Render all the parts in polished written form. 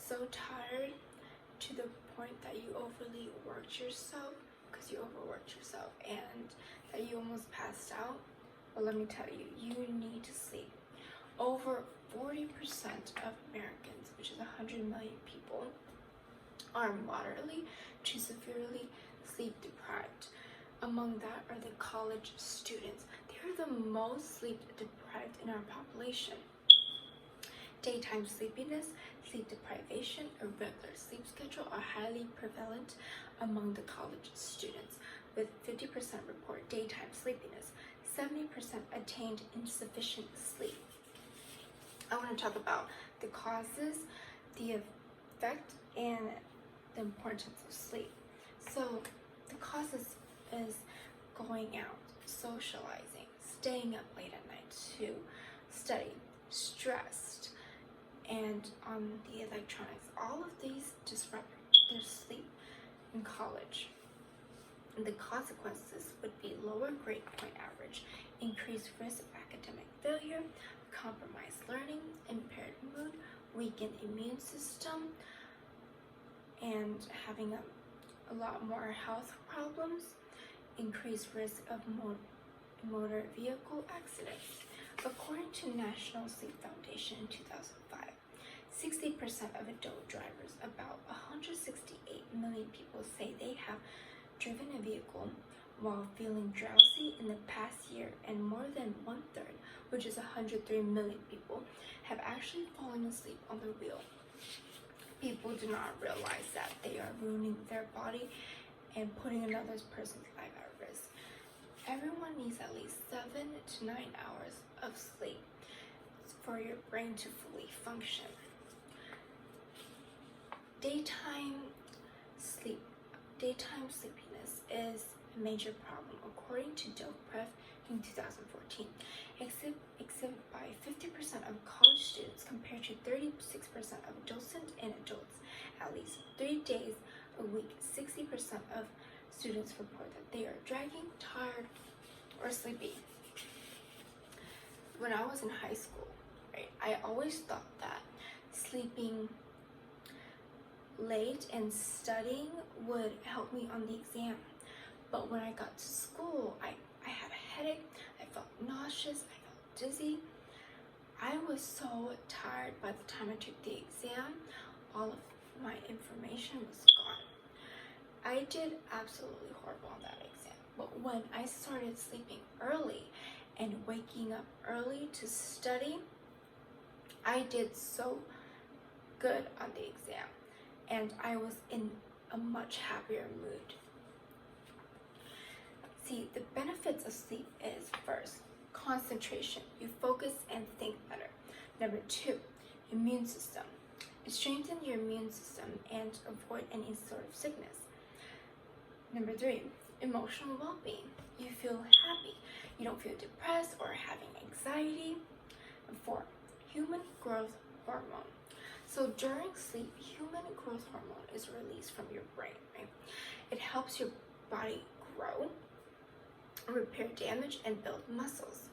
so tired to the point that you overly worked yourself because you overworked yourself and that you almost passed out? Well, let me tell you, you need to sleep. Over 40% of Americans, which is 100 million people, are moderately to severely sleep deprived. Among that are the college students. They are the most sleep deprived in our population. Daytime sleepiness, sleep deprivation, irregular sleep schedule are highly prevalent among the college students, with 50% report daytime sleepiness, 70% attained insufficient sleep. I want to talk about the causes, the effect, and the importance of sleep. So the causes is going out, socializing, staying up late at night to study, stressed, and on the electronics. All of these disrupt their sleep in college. And the consequences would be lower grade point average, increased risk of academic failure, compromised learning, impaired mood, weakened immune system, and having a lot more health problems, increased risk of motor vehicle accidents. According to National Sleep Foundation in 2005, 60% of adult drivers, about 168 million people, say they have driven a vehicle while feeling drowsy in the past year, and more than one-third, which is 103 million people, have actually fallen asleep on the wheel. People do not realize that they are ruining their body and putting another person's life at risk. Everyone needs at least 7 to 9 hours of sleep for your brain to fully function. Daytime sleepiness is a major problem, according to deprivation in 2014, exhibited by 50% of college students compared to 36% of adolescents and adults. At least 3 days a week, 60% of students report that they are dragging, tired, or sleepy. When I was in high school, right, I always thought that sleeping late and studying would help me on the exam. But when I got to school, I had a headache, I felt nauseous, I felt dizzy. I was so tired by the time I took the exam. All of my information was gone. I did absolutely horrible on that exam. But when I started sleeping early and waking up early to study, I did so good on the exam, and I was in a much happier mood. See, the benefits of sleep is, first, concentration. You focus and think better. Number 2, immune system. It strengthens your immune system and avoid any sort of sickness. Number 3, emotional well-being. You feel happy. You don't feel depressed or having anxiety. And 4, human growth hormone. So during sleep, human growth hormone is released from your brain, right? It helps your body grow, repair damage, and build muscles.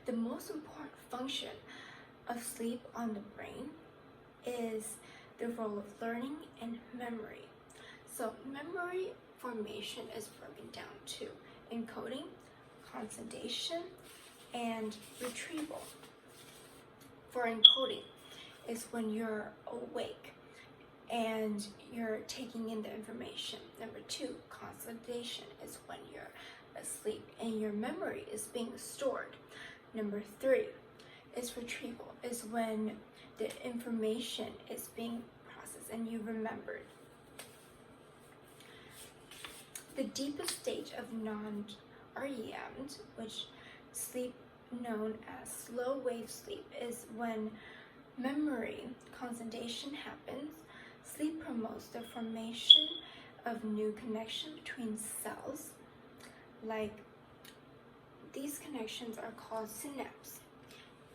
The most important function of sleep on the brain is the role of learning and memory. So memory formation is broken down to encoding, consolidation, and retrieval. For encoding is when you're awake and you're taking in the information. Number 2, consolidation is when you're asleep and your memory is being stored. Number 3 is retrieval, is when the information is being processed and you remembered. The deepest stage of non-REM, which sleep known as slow wave sleep, is when memory consolidation happens. Sleep promotes the formation of new connections between cells. Like, these connections are called synapses,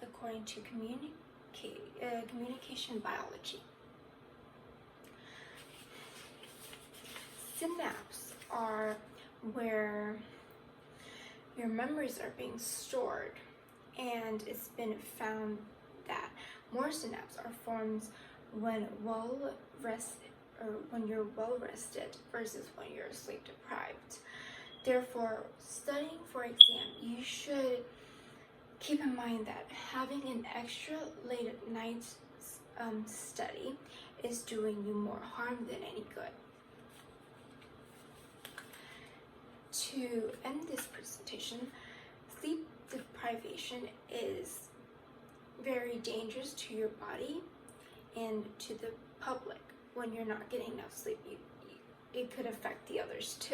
according to communication biology. Synapses are where your memories are being stored, and it's been found that more synapses are formed when well rested or when you're well rested versus when you're sleep deprived. Therefore, studying for exam, you should keep in mind that having an extra late at night study is doing you more harm than any good. To end this presentation, sleep deprivation is very dangerous to your body and to the public. When you're not getting enough sleep, it could affect the others too.